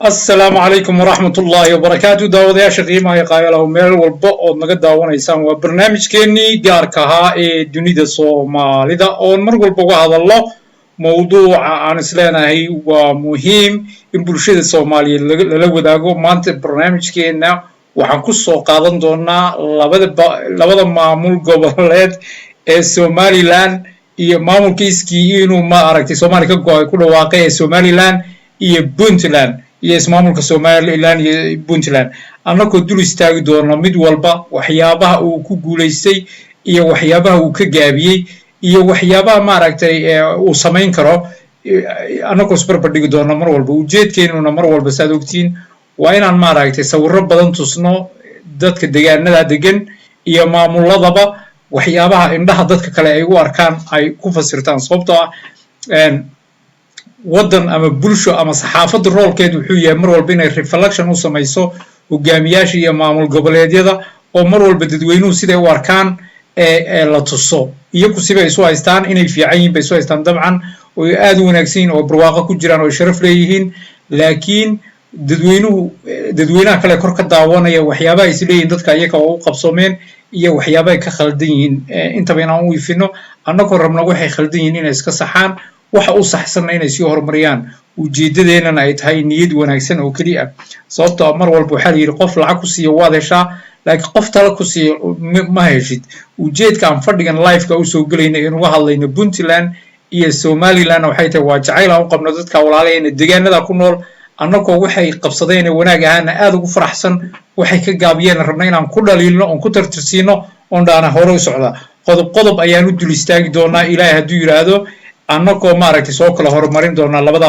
السلام عليكم ورحمة الله وبركاته داود يا شقيمة يا قايلة وميل والبقود نقد داونا يسام وبرنامج كيني جاركها دنيا الصومالي دا أول مرة والبقوا هذا الله موضوع عن سلنا هي ومهم إن بلشة الصومالي لو داقو مانت برنامج كينا وحنقص قاضن دونا لبدا معمول قبلات الصومالي لان معمول كيسكي إنه ما عرفتي صومالي كقوي كل واقع الصومالي لان بنتلان iyo ismaamulka Soomaaliland iyo Puntland anako dul istaagi doona mid walba waxyaabaha uu ku guuleystay iyo waxyaabaha uu ka gaabiyay iyo waxyaabaha maaragtay uu sameyn karo anako isbarbar dhigi doona mar walba ujeedkeenuna mar walba saad ogtiin waa inaan maaragtay sawirro badan tusno dadka deegaanada degan iyo maamuladaba waxyaabaha indhaha dadka kale ay u arkaan ay ku fasirtaan sababtoo ah wadan ama bulsho ama saxaafada roolkeed wuxuu yahay mar walba inay reflection u samayso hogaamiyaasha iyo maamul goboleedyada oo mar walba dadweynuhu siday u arkaan la tuso iyo ku sibay isu haystaan inay fiican yihiin bay isu haystaan dabcan oo aad u wanaagsan yihiin oo barwaaqo ku jiraan oo sharaf leeyihiin laakiin dadweynaha kale kor ka daawanaya waxyaabaha is leeyihiin dadka iyaga oo u qabsoomeen iyo waxyaabaha ay ka khaldan yihiin intaba inaan u ifino annagoo rabna waxay khaldan yihiin inay iska saxaan waxa uu saxsan inay sii horumariyaan ujeedadeena ay tahay niyad wanaagsan oo kaliya sababtoo mar walba waxa la yiri qof lacag ku siiyo waad heshaa laakiin qof tala ku siiyo ma heshid ujeedka aan fadhigan live-ka u soo galayna inuu uga hadlayno Puntland iyo Somaliland waxay tahay waa jacayl aan u qabno dadka walaalahayna deegaanada ku nool annagoo waxay qabsadeen wanaag ahaan aad ugu faraxsan waxay ka gaabiyeen rabna inaan ku dhaliilno oo ku tartirsiino oo dhaana hore u socda qodob ayaan u dul istaagi doonaa ilaahay hadduu yiraahdo annagoo maaragtay soo kala horumarin doona labada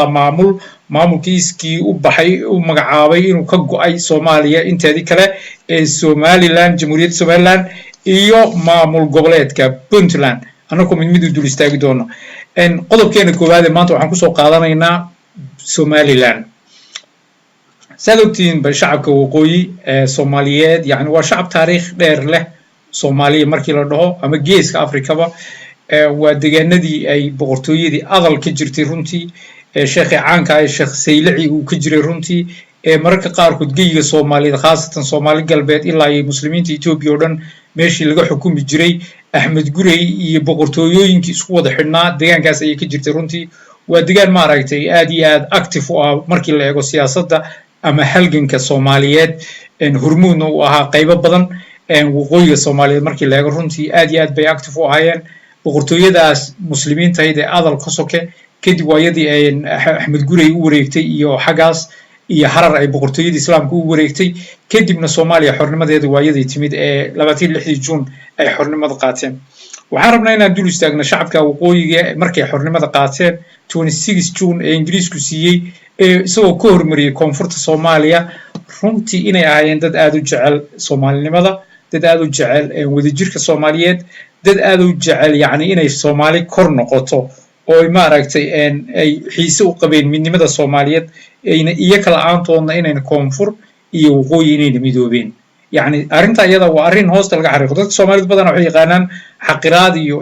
maamulkiiskii u baxay u magacaabay inuu ka go'ay Soomaaliya inteedii kale ee Somaliland Jamhuuriyadda Somaliland iyo maamul goboleedka Puntland annagoo mid u dul istaagi doona qodobkeena koowaad maanta waxaan ku soo qaadanaynaa Somaliland سادوتين بشعب كوقوي صوماليات يعني وشعب تاريخ دير له صومالية مركي لده أما جيس كأفريقيا با ودجاندي أي بقرطوية دي أضل كجرتي رنتي شيخ عانكا الشيخ سيلعي وكجري رنتي mararka qaarkood geyiga Soomaaliyeed khaasatan Soomaali galbeed ilaa ay muslimiinta Itoobiya oo dhan meeshii laga xukumi jiray Axmed Gurey iyo boqortooyooyinkii isku wada xidhnaa deegaankaas ayay ka jirtay runtii waa deegaan ma aragtay aad iyo aad active u ah markii la eego siyaasadda ama halganka Soomaaliyeed hormuudna u ahaa qaybo badan waqooyiga Soomaaliyeed markii la eego runtii aad iyo aad bay active u ahaayeen boqortooyadaas muslimiinta ay adal ka soke kadib waayadii ay Axmed Gurey u wareegtay iyo xagaas iyo harar ay boqortooyada islaamka u wareegtay kadibna Soomaaliya xornimadeeda waayadii timid ee 26 Juun ay xornimada qaateen waxaan rabnaa inaan dul istaagno shacabka waqooyiga markay xornimada qaateen 26 Juun ee Ingiriisku siiyay isagoo ka hormariyay koonfurta Soomaaliya runtii inay ahaayeen dad aad u jecel Soomaalinimada dad aad u jecel wadajirka Soomaaliyeed dad aad u jecel yani inay Soomaali kor noqoto oo ma aragtay ay xiise u qabeen midnimada Soomaaliyeed ayna iyaka la'aantoodna inayna koonfur iyo waqooyi inayna midoobeen yani arinta iyada waa arin hoosta laga xariiqo dadka Soomaaliyeed badan waxay yaqaanaan xaqiraad iyo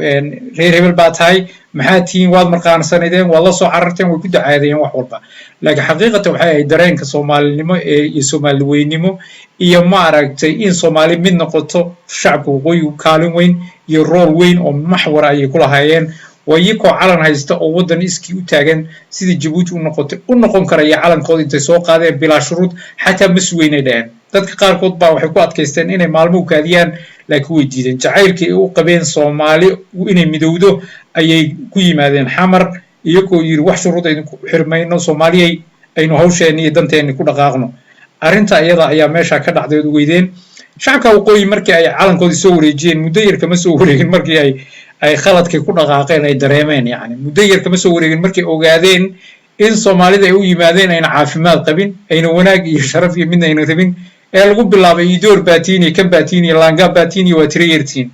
reer hebel baa tahay maxaa tiin waad marqaansanadeen waa la soo cararteen way ku dacaadeen wax walba laakiin xaqiiqatan waxay ay dareenka Soomaalinimo iyo Soomaaliweynimo iyo ma aragtay in Soomaali mid noqoto shacabka waqooyi kaalin weyn iyo rool weyn oo maxwar ay ku lahaayeen ويكو علن هايستا oo wadan iskii u taagan sidii Djibouti u noqon karaya calankooda intay soo qaadeen bila shuruud xataa masweynadeen dadka qaarkood baa waxay ku adkaysteen inay maalmo u kaadiyaan laakiin way diideen jacaylkii u qabeen Soomaali inay midowdo ayay ku yimaadeen xamar iyagoo yiri wax shuruud ay ku xirmayno Soomaaliya aynu hawsheena iyo danteena ku dhaqaaqno arinta iyada ayaa meesha ka dhacday ugu weydeen shacabka waqooyi markii ay calankooda soo wareejiyeen muddo yar kama soo wareegin markii ay khaladkii ku dhaqaaqeen ay dareemeen yani muddo yar kama soo wareegin markii ogaadeen in Soomaalida ay u yimaadeen ayna caafimaad qabin ayna wanaag iyo sharaf iyo midna ayna rabin ee lagu bilaabay idoor baatiini kan baatiini laanga baatiini waa tirayirtiin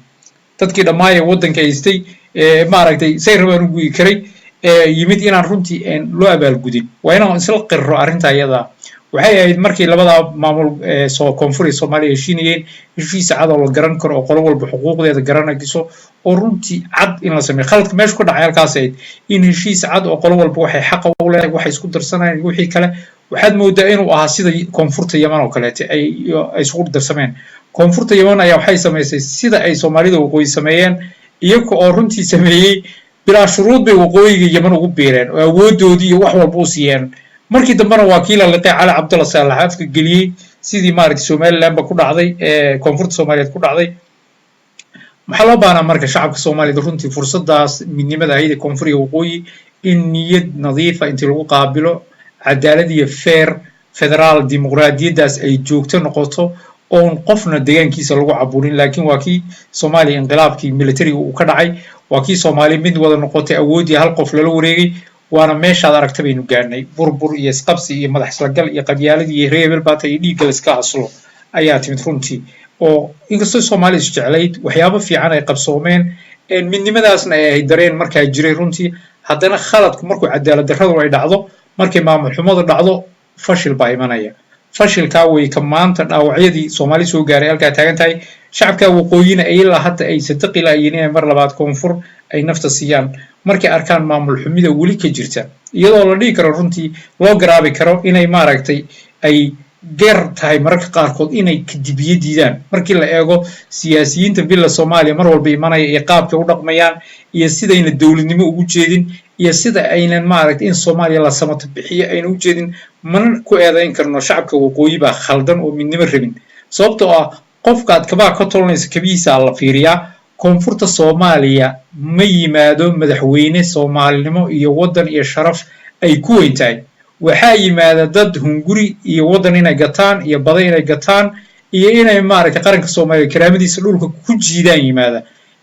dadkii dhammaay wadanka haystay ma aragtay say rabaan u guyi karay yimid inaan runtii loo abaalgudin waa inaan isla qirro arinta iyada waxay ahayd markii labada maamul soo koonfur Soomaaliya heshiinayeen heshiis cad oo la garan karo oo qolo walba xuquuqdeeda garanayso oo runtii cad in la sameeyo khaladka meesha ku dhacay halkaas ay in heshiis cad oo qolo walba waxay xaq u leedahay waxay isku darsanayeen wixii kale waxaad moodaa inuu ahaa sida koonfurta Yemen oo kale ay isku darsameen koonfurta Yemen ayaa waxay sameysay sida ay Soomaalida waqooyi sameeyeen iyaga oo runtii sameeyay bila shuruud bay waqooyiga Yemen ugu biireen oo awoodoodii iyo wax walba u siiyeen markii dambana wakiila liqay Cali Cabdalla Saalax afka galiyay sidii maaragtay Soomaaliland ba ku dhacday koonfurta Soomaaliyeed ku dhacday maxaa loo baahnaa marka shacabka Soomaaliyeed runtii fursadaas midnimada hay'adda koonfur iyo waqooyi in niyad nadiifa intii lagu qaabilo cadaalad iyo fair federaal dimuqraadiyadaas ay joogto noqoto oo qofna deegaankiisa lagu caburin laakiin waa kii Soomaaliya inqilaabkii military uu ka dhacay waa kii Soomaali mid wada noqotay awoodii hal qof lala wareegay waana meeshaad aragtay baynu gaarnay burbur iyo isqabsi iyo madax islagal iyo qabyaalad iyo reebel baatay iyo dhiig iska aslo ayaa timid runtii oo inkastoo Soomaali isjeclayd waxyaabo fiican ay qabsoomeen midnimadaasna ay dareen markaa jiray runtii haddana khaladku markuu cadaalad darradu ay dhacdo markay maamul xumadu dhacdo fashil baa imanaya fashilka way ka maanta dhaawacyadii Soomaali soo gaaray halka taagan tahay shacabka waqooyina ay ilaa hadda ay sadaqi laayeen mar labaad koonfur ay nafta siiyaan markay arkaan maamul xumida wali ka jirta iyadoo la dhigi karo runtii loo garaabi karo inay maaragtay ay geer tahay mararka qaarkood inay kadibiyad diidaan markii la eego siyaasiyiinta villa Soomaaliya mar walba imanaya ee qaabka u dhaqmayaan iyo sidayna dawladnimo ugu jeedin iyo sida aynan maaragtay in Soomaaliya la samato bixiyo ayna u jeedin man ku eedayn karno shacabka waqooyi baa khaldan oo midnimo rabin sababtoo ah qofkaad kabaa ka tolanaysa kabiisa la fiiriyaa koonfurta Soomaaliya ma yimaado madaxweyne Soomaalinimo iyo wadan iyo sharaf ay ku weyntahay waxaa yimaada dad hunguri iyo wadan inay gataan iyo baday inay gataan iyo inay maaragtay qaranka Soomaaliya karaamadiisa dhulka ku jiidaan yimaada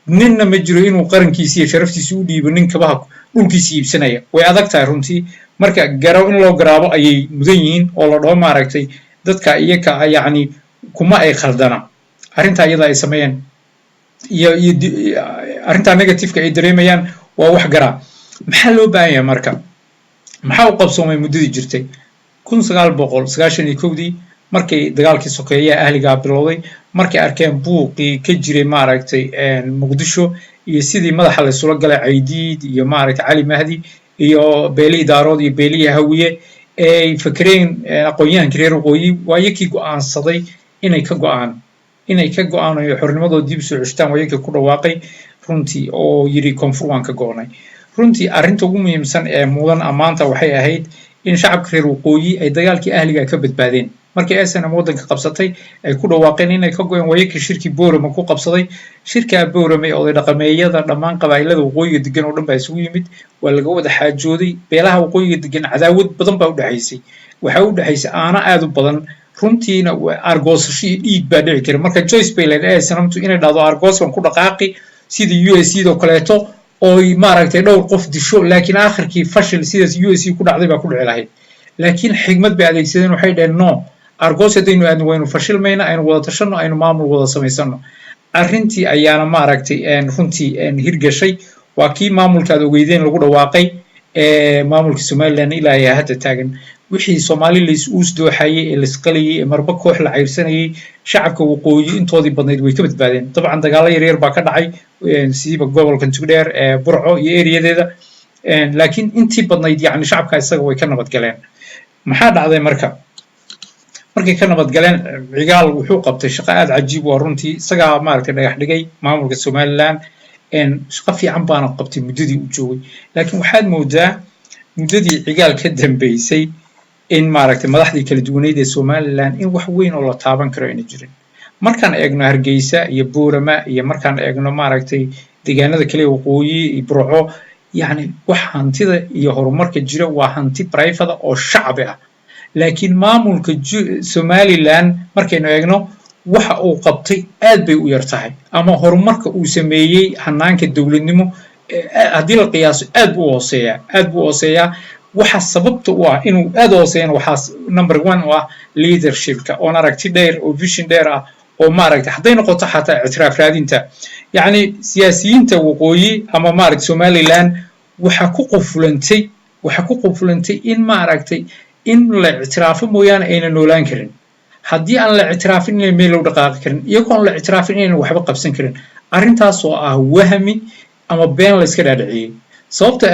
ninna ma jiro inuu qarankiisa iyo sharaftiisa u dhiibo nin kabaha dhulkiisa iibsanaya way adag tahay runtii marka garaw in loo garaabo ayay mudan yihiin oo la dhaho maaragtay dadka iyaga yacni kuma ay khaldana arinta iyada ay sameeyeen iyo arinta negative ay dareemayaan waa wax garaa maxaa loo baahan yahay marka maxaa u qabsoomay muddadii jirtay 1991 markay dagaalkii sokeeyaha ahligaa bilowday markay arkeen buuqii ka jiray maaragtay muqdisho iyo sidii madaxa la isula galay caydiid iyo maaragtay cali mahdi iyo beelihii daarood iyo beelihii hawiye ay fakreen aqoonyahankii reer waqooyi waayakii go'aansaday inay ka go'aan oo xornimadooda dib soo ceshtaan waayakii ku dhawaaqay runtii oo yiri koonfur waan ka go'nay runtii arrinta ugu muhiimsan ee mudan amaanta waxay ahayd in shacabka reer waqooyi ay dagaalkii ahliga ka badbaadeen markii SNM waddanka qabsatay ay ku dhawaaqeen inay ka go'een waayakii shirkii Boorama ku qabsaday shirka Boorama ee oday dhaqameeyada dhammaan qabaa'ilada waqooyiga degan oo dhan baa isugu yimid waa laga wada xaajooday beelaha waqooyiga degan cadaawad badan baa u dhaxaysay waxa u dhaxaysay aana aad u badan runtiina argoosasho iyo dhiig baa dhici kara marka Joyce Bailen ee SNMtu inay dhahdo argoos waan ku dhaqaaqi sidii USC do kaleeto oo maaragtay dhowr qof disho laakiin aakhirkii fashil sidaas USC ku dhacday baa ku dhici lahayd laakiin xigmad bay adeegsadeen waxay dhaheen no argoos hadaynu aadno waynu fashilmayna aynu wada tashano aynu maamul wada samaysano arrintii ayaana maaragtay runtii hirgashay waa kii maamulka aad ogeydeen lagu dhawaaqay maamulka Somaliland ilaa ay hadda taagan wixii Soomaali la is dooxayay ee la isqaliyay marba koox la cayrsanayay shacabka waqooyi intoodii badnayd way ka badbaadeen dabcan dagaalo yar baa ka dhacay siiba gobolka Tugdheer ee Burco iyo eriyadeeda laakiin intii badnayd yani shacabka isaga way ka nabad galeen maxaa dhacday markay ka nabad galeen cigaal wuxuu qabtay shaqo aad cajiib oo runtii isaga maaragtay dhagax dhigay maamulka Somaliland shaqo fiican baana qabtay muddadii uu joogay laakiin waxaad moodaa muddadii cigaal ka dambeysay in maaragtay madaxdii kala duwaneyd ee Somaliland in wax weyn oo la taaban karo inay jirin markaan eegno Hargeysa iyo Boorama iyo markaan eegno maaragtay deegaanada kale waqooyi iyo Burco yani wax hantida iyo horumarka jira waa hanti private oo shacbi ah laakiin maamulka Somaliland markaynu eegno waxa uu qabtay aad bay u yar tahay ama horumarka uu sameeyay hanaanka dawladnimo haddii la qiyaaso aad buu hooseeyaa waxa sababta u ah inuu aad hooseeyana waxaas number 1 oo ah leadershipka oo aragti dheer oo vision dheer ah oo maaragtay hadday noqoto xataa ictiraaf raadinta yani siyaasiyiinta waqooyi ama maaragtay Somaliland waxa ku qufulantay in maaragtay in la ictiraafo mooyaan ayna noolaan karin haddii aan la ictiraafin inay meel loo dhaqaaqi karin iyagoon la ictiraafin inayna waxba qabsan karin arrintaas oo ah wahmi ama been la iska dhaadhiciyey sababta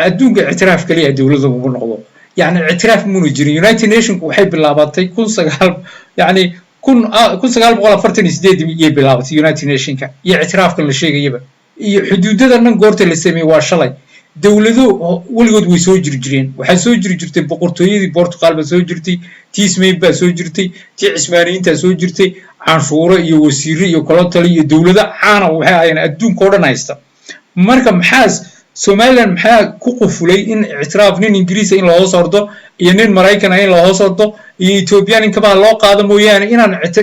adduunka ictiraaf kaliya dawladda ugu noqdo yani ictiraaf muna jirin United Nations waxay bilaabatay 1948 iyay bilaabatay United Nationska iyo ictiraafkan la sheegayaba iyo xuduudadan goorta la sameeyay waa shalay dawlado waligood way soo jirjireen waxa soo jirtay boqortooyadii Portugal ba soo jirtay Tismaid ba soo jirtay Cismaaniyiinta soo jirtay canshuuro iyo wasiiro iyo kolotali iyo dawlado caana waxay ayaan adduunka oo dhan haysta marka maxaas Somaliland maxaa ku qufulay in ictiraaf nin Ingiriis in loo sordo iyo nin Mareykan in loo sordo iyo Ethiopian in kaba loo qaado mooyaan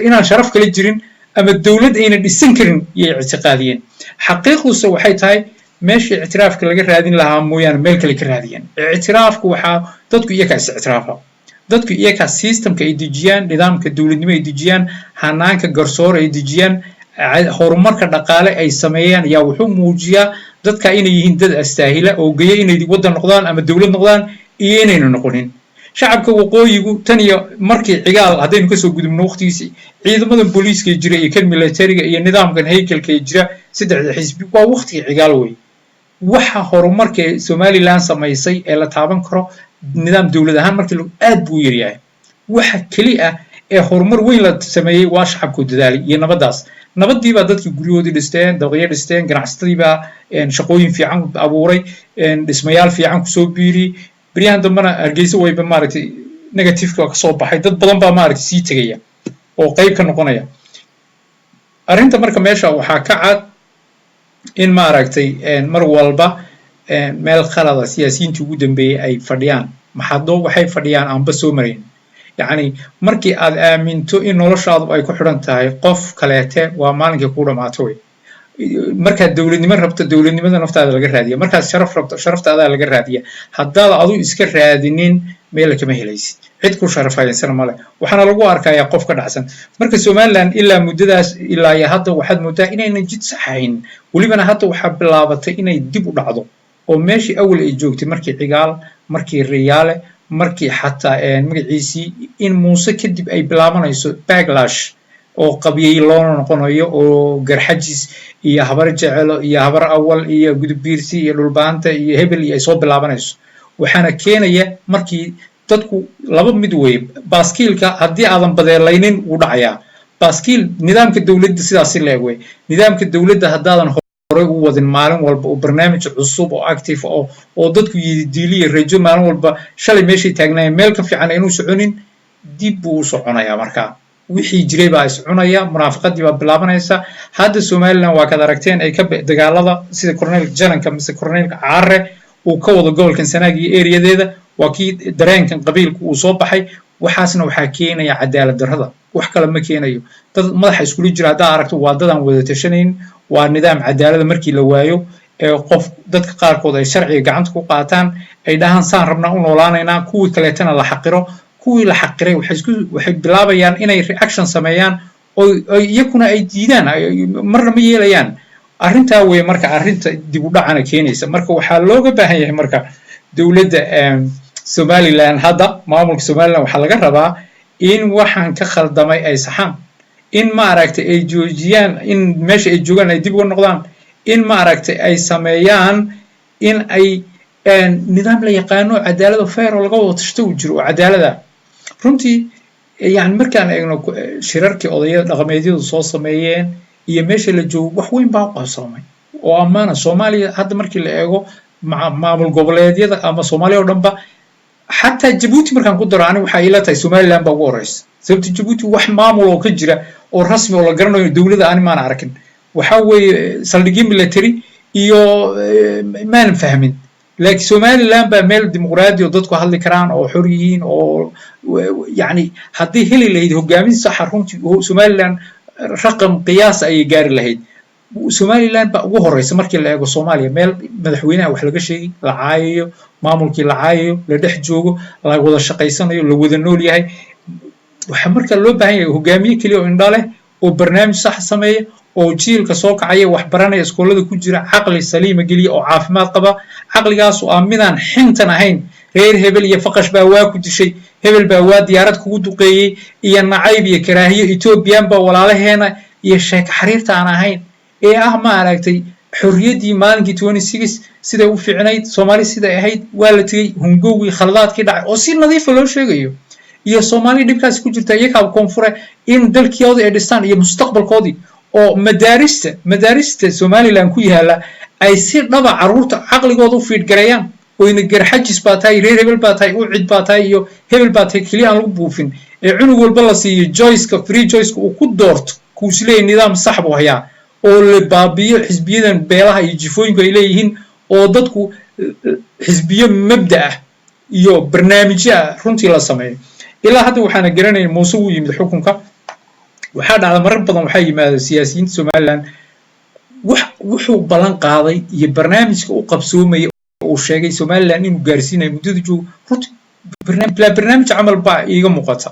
inaan sharaf kale jirin ama dawlad ayna dhisan karin iyo ictiqaadiyeen xaqiiqdu waxay tahay meeshii ictiraafka laga raadin lahaa mooyaan meel kale ka raadiyeen ictiraafku waxa dadku iyaga is ictiraafa dadku iyaga systemka ay dejiyaan nidaamka dawladnimo ay dejiyaan hanaanka garsoor ay dejiyaan horumarka dhaqaale ay sameeyaan yaa wuxuu muujiyaa dadka inay yihiin dad astaahila oo geeyo inay waddan noqdaan ama dawlad noqdaan iyo inayna noqonin shacabka waqooyigu tan iyo markii cigaal haddaynu ka soo gudubno waqtigiisii ciidamada booliiska jira iyo kan militariga iyo nidaamkan haykalka jira saddexda xisbi waa waqtigii cigaal wey waxa horumarka Somaliland samaysay ee la taaban karo nidaam dawlad ahaan markii aad buu yaryahay waxa kaliya ee horumar weyn la sameeyay waa shacabku dadaalay iyo nabadii baa dadkii guryahoodii dhisteen dabaqyo dhisteen ganacsatadii baa shaqooyin fiican abuuray dhismayaal fiican ku soo biiriyay bariyahan dambana Hargeysa wayba maaragtay negative-ka ka soo baxay dad badan baa maaragtay sii tagaya oo qayb ka noqonaya arrinta marka meesha waxa ka cad in maaragtay mar walba meel khalada siyaasiyiintii ugu dambeeyay ay fadhiyaan maxadoo waxay fadhiyaan aanba soo marin yani markii aad aaminto in noloshaadu ay ku xidhan tahay qof kaleete waa maalinkii ku dhamaato way markaad dawladnimo rabto dawladnimada naftaada laga raadiya markaad sharaf rabto sharaftaada laga raadiya haddaad adu iska raadinin meel kama helaysid cid ku sharafaysan male waxaana lagu arkayaa qof ka dhacsan marka Somaliland ilaa muddadaas ilaa hadda waxaad moodaa inaynan jid saxayn walibana hadda waxa bilaabatay inay dib u dhacdo oo meeshii awal ay joogtay markii cigaal markii riyaale markii xataa magaciisii in muuse kadib ay bilaabanayso backlash oo qabyay loo noqonayo oo garxajis iyo habar jecelo iyo habar awal iyo gudbiirsi iyo dhulbaanta iyo hebel iyo ay soo bilaabanayso waxaana keenaya markii dadku laba mid way baaskiilka haddii aadan badeelaynin wuu dhacayaa baaskiil nidaamka dawladda sidaas la eeg way nidaamka dawladda haddaadan hore u wadin maalin walba oo barnaamij cusub oo active oo dadku yidiiliyo rajo maalin walba shalay meeshay taagnaayeen meel ka fiican inuu soconin dib buu u soconayaa markaa wixii jiray baa iscunaya munaafaqadii baa bilaabanaysa hadda Somaliland waa kad aragteen ay ka dagaalada sida Colonel Jalanka mise Colonel Caare uu ka wada gobolkan Sanaag iyo ereyadeeda waa kii dareenkan qabiilku uu soo baxay waxaasna waxaa keenaya cadaalad darrada wax kale ma keenayo dad madaxa isku jira hadda aragto waa dadaan wada tashanayn waa nidaam cadaalad markii la waayo ee qof dadka qaarkood ay sharciga gacanta ku qaataan ay dhahan saan rabnaa u noolaanaynaa kuwii kaleetana la xaqiro kuwii la xaqiray waxay bilaabayaan inay reaction sameeyaan oo iyakuna ay diidaan marna ma yeelayaan arrintaa way marka arrinta dib u dhacana keenaysa marka waxaa looga baahan yahay marka dawladda Somaliland hadda maamulka Somaliland waxaa laga rabaa in waxaan ka khaldamay ay saxaan in ma aragtay ay joojiyaan in meesha ay joogaan ay dib uga noqdaan in ma aragtay ay sameeyaan in ay nidaam la yaqaano cadaalad oo fair oo laga wada tashto u jiro cadaalada runtii yani markaan eegno shirarkii odayada dhaqameedyadu soo sameeyeen iyo meesha la joogo wax weyn baa qabsoomay oo amaana Soomaaliya hadda markii la eego maamul goboleedyada ama Soomaaliya oo dhanba حتى جيبوتي مركان قدر عنه وحيلات السوماليلاند بقوريس سبت جيبوتي وح معمول وكجرة أو رسمي ولا قرنوا الدولة أنا ما نعرفين وحوي صليجين ميليتري يو ما نفهمين لكن سوماليلاند بميل ديمقراطي وضدكوا هاللي كران أو حريين أو يعني هذه هي اللي هو جامين صحرهم سوماليلاند رقم قياس أي جار لهيد Somaliland ba ugu horeysa markii la eego Soomaaliya meel madaxweynaha wax laga sheegay la caayo maamulkii la caayo la dhex joogo la wada shaqeysanayo la wada nool yahay waxa marka loo baahan yahay hogaamiye kaliya oo indha leh oo barnaamij sax sameeyo oo jiilka soo kacaya wax baranaya iskoolada ku jira aqli saliima galiya oo caafimaad qaba aqligaas oo aaminaan xintan ahayn reer hebel iyo faqash baa waa ku dishay hebel baa waa diyaarad kugu duqeeyay iyo nacayb iyo karaahiyo Ethiopian baa walaalaheena iyo sheek xariirta aan ahayn ee ma aragtay xurriyadii maalinkii 26 sida uu fiicnayd Soomaali sida ahayd waa la tagay hungowii khaladaadkii dhacay oo si nadiif loo sheegayo iyo Soomaali dhibkaas ku jirta iyaga koonfure in dalkiyooda ay dhistaan iyo mustaqbalkoodii oo madaarista Somaliland ku yaala ay si dhaba caruurta aqligooda u fiid gareeyaan oo in garxajis baatay reer hebel baatay u cid baatay iyo hebel baatay kaliya aan lagu buufin ee cunug walba la siiyo free choice uu ku doorto kuusleey nidaam sax buu hayaa oo la baabiyo xisbiyadan beelaha iyo jifooyinka ay leeyihiin oo dadku xisbiyo mabda ah iyo barnaamijyo runtii la sameeyo ilaa hadda waxaana garanay Muuse uu yimid xukunka waxa dhacday marar badan waxa yimaada siyaasiyiinta Somaliland wuxuu balan qaaday iyo barnaamijka uu qabsoomay oo sheegay Somaliland inuu gaarsiinayo muddada joog runtii barnaamij camal baa iiga muuqata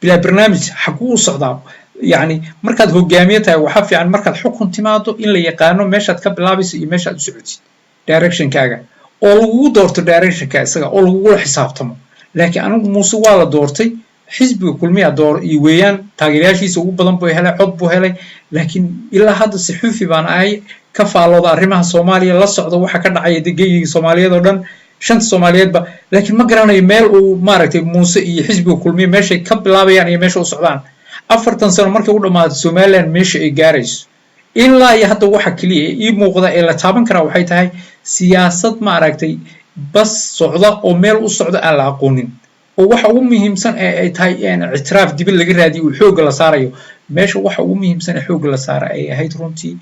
bila barnaamij xaquu socdaa يعني مركز هجاميتها وحفي عن مركز حكم تماده إلا يقانون مشهد كبلابس يمشهد سعودي direction كاجا أو دورت direction كاسا أو حساب تمام لكن أنا موسوعة دورتي حزب كل مية دور يويان تغييرات يسوق بدن بوهلا حب بوهلا لكن إلا هذا الصحفي بان أي كفالة ضارمها الصومالية لا صعدوا وحكنا عيد جي الصومالية دورن شنت الصوماليات با لكن ما قرنا يميل ومارك موسى حزب كل مية ماشي كبلابي يعني ماشي وصعدان أفرتن سنة مركب ولا ما سوماليلاند مش إيجاريس إلا يهدو واحد كليه يموقدا إلا تابن كرا وحيت هاي سياسة ما رأيتي بس صعدة أو ميل وصعدة على عقونين وواحد أمهم سنة هاي يعني اعتراف دي بالجرة دي والحوق اللي صاريو ماشي واحد أمهم سنة حوق اللي صار هاي ترونتي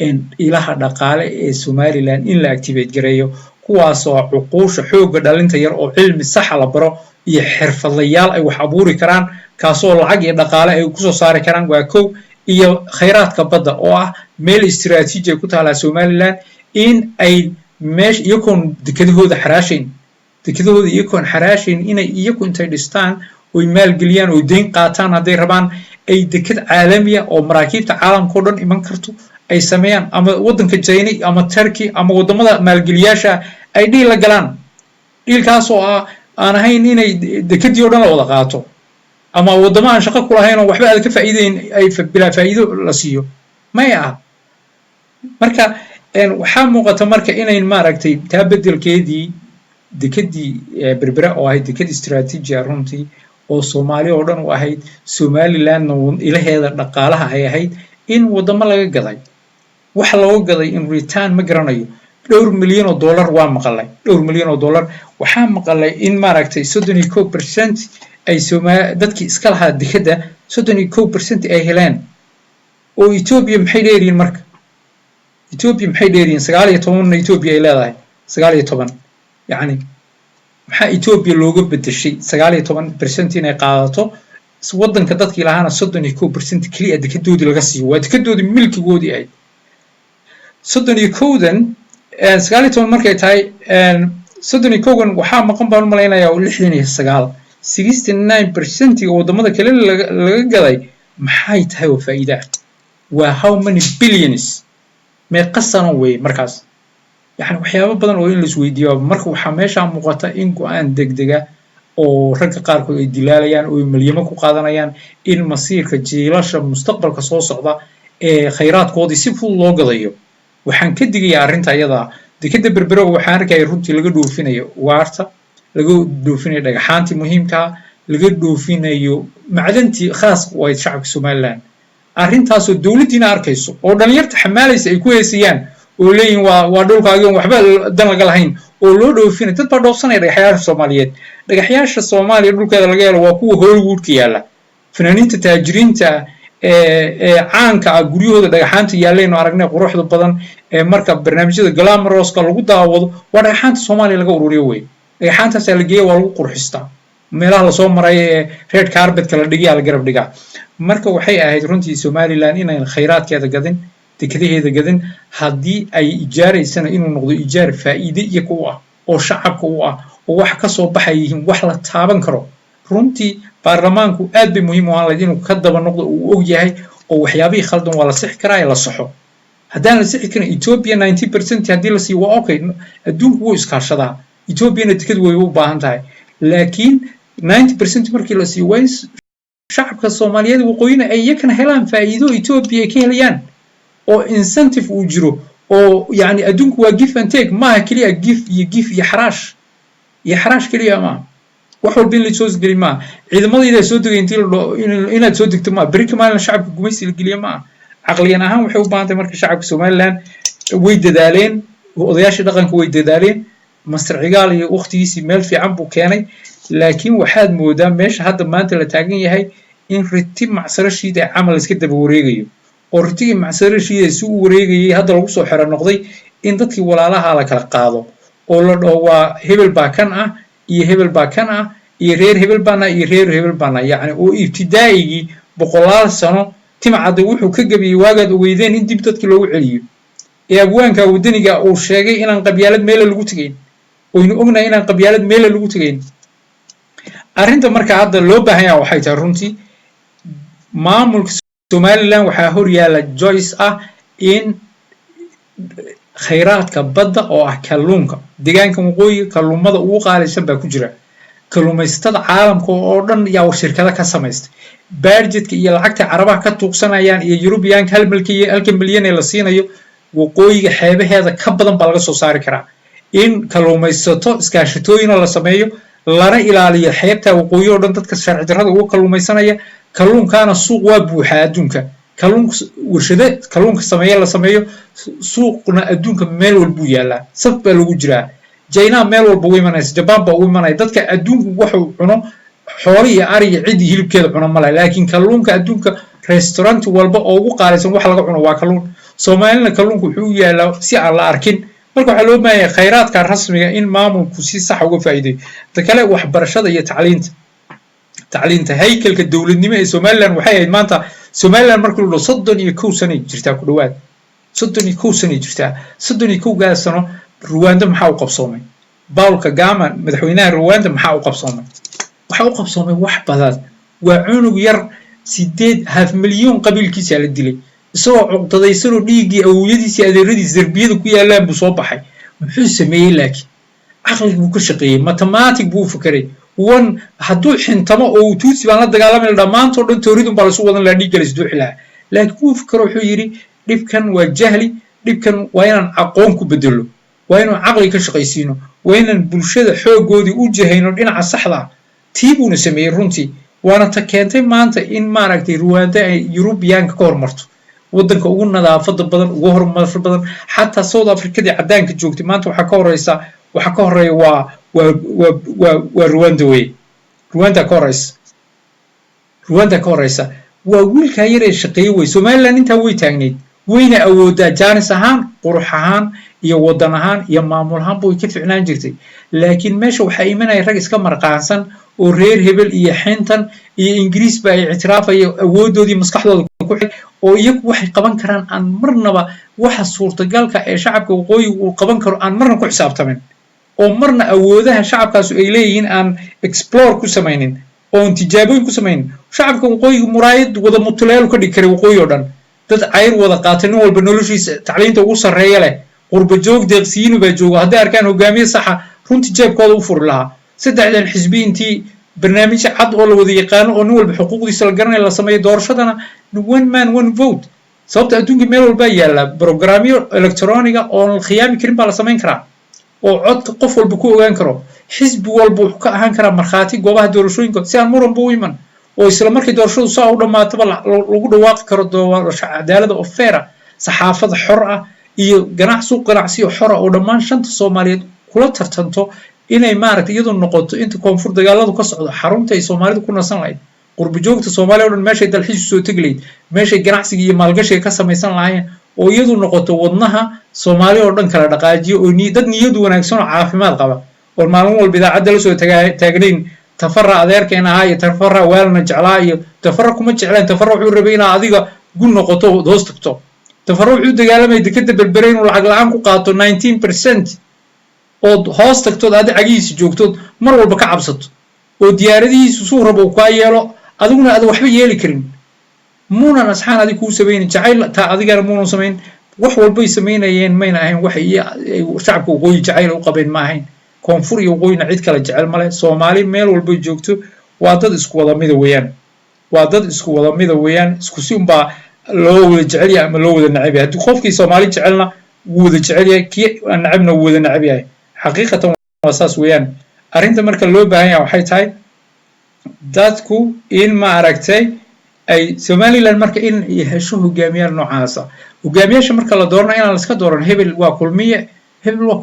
إن إلى هذا قال سوماليلاند إن لا أكتيفيت جريو كواسو عقوش حوق دالنت ير أو علم الصحة لبرو يحرف الليال أي وحبوري كران kaasoo lacag iyo dhaqaale ay ku soo saari karaan waa kow iyo khayraadka badda oo ah meel istiraatiiji ah ku taala Somaliland in ay meesh iyakoon dekadahooda xaraashin inay iyagu intay dhistaan oo maalgeliyaan oo deyn qaataan haday rabaan ay dekad caalami ah oo maraakiibta caalamka oo dhan iman karto ay sameeyaan ama wadanka China ama Turkey ama wadamada maalgeliyaasha ay dhiil la galaan dhiilkaas oo ah aan ahayn inay dekadii oo dhan la wada qaato ama waddamo aan shaqo ku lahayn oo waxba aad ka faa'iideyn ay bilaa faa'iido la siiyo may ah marka waxaa muuqata marka inayn maaragtay taa beddelkeedii dekadii berbera oo ahayd dekad istiraatiiji ah runtii oo Soomaali oo dhan u ahayd Somalilandna ilaheeda dhaqaalaha ay ahayd in waddamo laga gaday waxa looga gaday in return ma garanayo $2 milyan waa maqalay $2 milyan waxaa maqalay in maaragtay 31% ay dadkii iska lahaa dekada 31% ay heleen oo Ethiopia maxay dheeriin marka Ethiopia maxay dheeriin 19 Ethiopia ay leedahay 19 yani maxaa Ethiopia looga bedeshay 19% inay qaadato waddanka dadkii lahaana 31% kaliya dekadoodii laga siiyo waa dekadoodii milkigoodii ay 31dan 19 markay tahay 31gan waxaa maqan baan u malaynayaa 69% wadamada kale laga gaday maxay tahay oo faa'iido waa how many billions meeqa sano way markaas يعني waxyaabo badan oo in la isweydiiyo marka waxa meesha muuqata in go'aan degdega oo ragga qaarkood ay dilaalayaan oo milyamo ku qaadanayaan in masiirka jiilasha mustaqbalka soo socda ee khayraadkoodii si fudud loo gadayo waxaan ka digayaa arrinta iyada dekada berbero waxaan arkay runtii laga dhoofinayo waarta laga dhoofinayo dhagaxaantii muhiimka laga dhoofinayo macdantii khaas u ah shacabka Soomaaliland arrintaas oo dawladdiina arkayso oo dhalinyarta xamaalaysa ay ku heesiyaan oo leeyin waa dhulkaaga waxba dan laga lahayn oo loo dhoofinayo dad baa dhoofsanaya dhagaxyaasha Soomaaliyeed dhagaxyaasha Soomaaliya dhulkeeda laga helo waa kuwa Hollywood ka yaala fanaaniinta taajiriinta caanka ah guryahooda dhagaxaanta yaaleen oo aragnay quruxda badan marka barnaamijyada glamorous-ka lagu daawado waa dhagaxaanta Soomaaliya laga ururiyo way dhagaxaantaas la geeyo waa lagu qurxistaa meelaha la soo maray red carpet kala dhigiya la garab dhigaa marka waxay ahayd runtii Somaliland inay khayraadkeeda gadin dekadaheeda gadin haddii ay ijaaraysana inuu noqdo ijaar faa'iido iyo ku ah oo shacabka u ah oo wax ka soo baxayeen wax la taaban karo runtii baarlamaanku aad bay muhiim u ah inuu ka daba noqdo uu og yahay oo waxyaabihii khaldan waa la sixi karaa ee la saxo haddaan la sixi karin Ethiopia 90% haddii la sii waa okay adduunku wuu iskaashadaa Ethiopia dekad way u baahan tahay laakiin 90% markii la sii wayn shacabka Soomaaliyeed waqooyina ay yakana helaan faa'iido Ethiopia ay ka helayaan oo incentive uu jiro oo yani adduunku waa give and take ma kaliya give iyo xaraash kaliya ma wax walba in la soo geli ma ciidamadayda soo degay intii inaad soo degto ma berika maalin shacabka gumaysi la geliyo ma aqliyan ahaan waxay u baahan tahay marka shacabka Somaliland way dadaaleen odayaasha dhaqanka way dadaaleen Master Cigaal iyo waqtigiisii meel fiican buu keenay laakiin waxaad moodaa meesha hadda maanta la taagan yahay in ritib macsarashiida camal iska daba wareegayo oo ritib macsarashiida si uu wareegayay hadda lagu soo xiro noqday in dadkii walaalaha la kala qaado oo la dhaho waa hebel baa kan ah iyo hebel baa kan ah iyo reer hebel baana iyo reer hebel baana yani oo ibtidaa'igi boqolaal sano timcada wuxuu ka gabiyay waagaad ogeydeen in dib dadkii loogu celiyo ee abwaanka wadaniga uu sheegay inaan qabyaalad meel lagu tagayn oo inuu ognahay inaan qabyaalad meel lagu tagayn arrinta marka hadda loo baahan yahay waxay tahay runtii maamulka Somaliland waxaa hor yaala choice ah in khayraadka badda oo ah kalluunka deegaanka waqooyiga kalluumada ugu qaalisan baa ku jira kalluumaysatada caalamka oo dhan yaa shirkado ka samaystay budgetka iyo lacagta carabaha ka tuugsanayaan iyo European halka milyan ee la siinayo waqooyiga xeebaheeda ka badan baa laga soo saari karaa in kalluumaysato iskaashatooyin la sameeyo lana ilaaliyo xeebta waqooyi oo dhan dadka sharci darrada ugu kalluumaysanaya kalluunkaana suuq waa buuxa adduunka kalluunka warshado kalluunka sameeyo la sameeyo suuqna adduunka meel walba uu yaalaa saf baa lagu jiraa China meel walba way imanaysa Japan baa u imanaya dadka adduunku wuxuu cuno xoolo iyo ari iyo cid hilibkeeda cuno ma laha laakiin kalluunka adduunka restaurant walba oo ugu qaalisan wax laga cuno waa kalluun Soomaaliland kalluunku wuxuu yaalaa si aan la arkin marka waxa loo baahan yahay khayraadka rasmiga in maamulku si sax uga faa'iideeyo takale waxbarashada iyo tacliinta haykalka dawladnimo ee Somaliland waxay ahayd maanta Somaliland markii loo 31 sano jirtaa ku dhawaad 31 sano jirtaa 31 sano Rwanda maxaa u qabsoomay Paul Kagame madaxweynaha Rwanda maxaa u qabsoomay waxa u qabsoomay wax badan waa cunug yar 8 milyan qabiilkiisa la dilay isagoo cuqdadaysan oo dhiigii awooyadiisa adeeradiisa darbiyada ku yaalaan buu soo baxay muxuu sameeyay laakiin عقلك بكشقي ماتماتيك بو فكري وان هدو حنتما او توسي بان لا دغالمي dhamaanto dhan tooridu baa la soo wadan la dhigalis duuxilaa laakiin uu fikro wuxuu yiri dhibkan waa jahli dhibkan waa inaan aqoon ku bedelo waa inaan aqli ka shaqaysiino waa inaan bulshada xoogoodii u jahayno dhinaca saxda tiibuna sameeyay runtii waana ta keentay maanta in maaragtay Rwanda ay European ka hormarto wadanka ugu nadaafada badan ugu horumar badan xataa South Africa cadaanka joogtay maanta waxa ka horeeya waa Rwanda way Rwanda ka horeysa waa wiilka yar ee shaqeeyay way Somaliland inta way taagneed wayna awoodaa jaanis ahaan qurux ahaan iyo wadan ahaan iyo maamul ahaan buu ka ficnaan jirtay laakiin meesha waxa imanay rag iska marqaansan oo reer hebel iyo xintan iyo Ingiriis baa ay ictiraafay awoodoodii maskaxdooda ku xig oo iyagu waxay qaban karaan aan marnaba waxa suurtagalka ee shacabka waqooyi uu qaban karo aan marna ku xisaabtamin oo marna awoodaha shacabkaas ay leeyihiin aan explore ku sameeynin oo tijaabooyin ku sameeynin shacabka waqooyi muraayad wada mutuleel ka dhig kara waqooyi oo dhan dad ayr wada qaatan walba noloshiisa tacliinta ugu sareeya leh qurba joog deeqsiin baa jooga haddii arkaan hogaamiye sax ah runtii jeebkooda u furi lahaa saddexdan xisbi intii barnaamij cad oo la wada yaqaan oo nin walba xuquuqdiisa la garanay la sameeyo doorashadana one man one vote sababta adduunka meel walba yaala barnaamijyo elektarooniga oo la khiyaami karin baa la sameyn karaa oo codka qof walba ku ogaan karo xisbi walba wuxuu ka ahaan karaa markhaati goobaha doorashooyinka si aan muran buu iman oo isla markii doorashadu soo u dhamaataba lagu dhawaaqi karo doorasho cadaalad oo fair ah saxaafada xor ah iyo ganacsiyo xor ah oo dhammaan shanta Soomaaliyeed kula tartanto inay maaragtay iyadoo noqoto inta koonfur dagaaladu ka socdo xarunta ay Soomaalidu ku nasan lahayd qurba joogta Soomaaliya oo dhan meeshay dalxiis soo tagleed meeshay ganacsiga iyo maalgashiga ka samaysan lahaayeen oo iyadoo noqoto wadnaha Soomaaliya oo dhan kala dhaqaajiyo oo dad niyad wanaagsan oo caafimaad qaba oo maalin walba idaacada la soo taagnayn tafarra adeerkeena ah iyo tafarra waalna jeclaa iyo tafarra kuma jeclaan tafarra wuxuu rabay inaa adiga gun noqoto hoos tagto tafarra wuxuu dagaalamay dekada berberay inuu lacag la'aan ku qaato 19% oo hoos tagto aad cagiis joogto mar walba ka cabsato oo diyaaradihiisu soo rabo ka yeelo adiguna aad waxba yeeli karin muunan asxaan adiga ku sameeyeen jacayl ta adigana muunan sameeyeen wax walba ay sameeyeen mayna ahayn wax shacabku waqooyi jacayl u qabeen ma ahayn koonfur iyo waqooyina cid kala jecel male Soomaali meel walba joogto waa dad isku wada mid weeyaan isku si unba loo wada jecel yahay ama loo wada nacab yahay qofkii Soomaali jecelna wuu wada jecel yahay kii nacabna wuu wada nacab yahay xaqiiqatan waa saas weeyaan arinta marka loo baahan yahay waxay tahay dadku in ma aragtay ay Somaliland marka in hesho hogaamiyaal noocaas ah hogaamiyaasha marka la dooranayo in la iska dooran hebel waa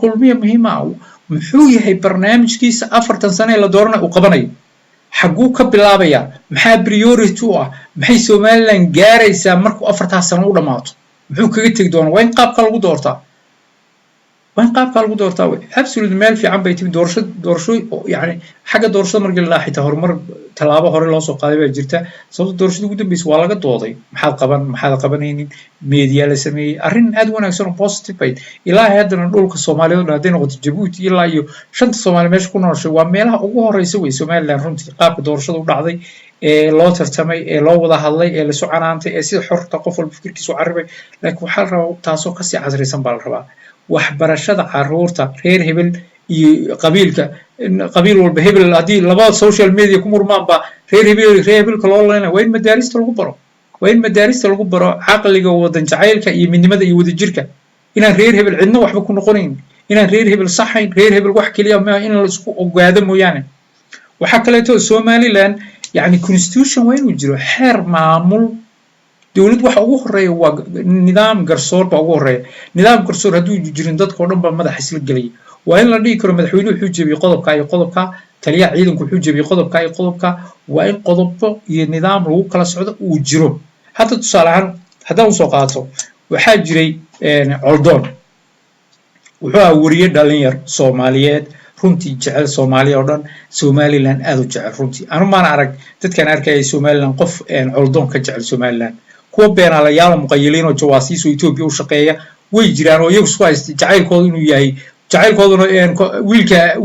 kulmiye muhiim ah muxuu yahay barnaamijkiisa 4 sano la dooranayo uu qabanayo xaguu ka bilaabaya maxaa priority u ah maxay Somaliland gaaraysaa markuu 4 sano u dhamaato muxuu kaga tagi doonaa waa in qaabka lagu doortaa absolute meel fiican bay timi doorasho yani xagga doorashada markii la xitaa horumar talaabo hore loo soo qaaday baa jirta sababta doorashada ugu dambeysay waa laga dooday maxaad qabanaynin media la sameeyay arrin aad wanaagsan oo positive bay ilaahay haddana dhulka Soomaaliyeed hadday noqoto Djibouti ilaa iyo shanta Soomaali meesha ku nooshay waa meelaha ugu horeysa way Somaliland runtii qaabka doorashada u dhacday ee loo tartamay ee loo wada hadlay ee la soo canaantay ee sida xorta qof walba fikirkiisa u carabay laakiin waxa la rabaa taasoo ka sii casrisan baa la rabaa waxbarashada caruurta reer hebel iyo qabiil walba hebel hadii laba social media ku murmaan ba reer hebelka loo leenayo waa in madaarista lagu baro aqliga wadan jacaylka iyo midnimada iyo wadajirka inaan reer hebel cidna waxba ku noqonayn inaan reer hebel saxayn reer hebel wax kaliya ma in la isku ogaado mooyaane waxa kale oo Somaliland yani constitution waa inuu jiro xeer maamul dawlad waxa ugu horeeya waa nidaam garsoor baa ugu horeeya nidaam garsoor haduu jirin dadka oo dhan ba madax isla galay waa in la dhigi karo madaxweynuhu wuxuu jabiyay qodobka taliyaha ciidanku wuxuu jabiyay qodobka waa in qodobbo iyo nidaam lagu kala socdo uu jiro hadda tusaale ahaan haddaan u soo qaato waxaa jiray Coldoon wuxuu awriye dhalinyar Soomaaliyeed runtii jecel Soomaaliya oo dhan Somaliland aad u jecel runtii anu ma arag dadkan arkay Somaliland qof Coldoon ka jecel Somaliland kuwa beenaalayaal muqayyiliin oo jawaasiis oo Itoobiya u shaqeeya way jiraan oo iyagu soo haystay jacaylkooda inuu yahay jacaylkooduna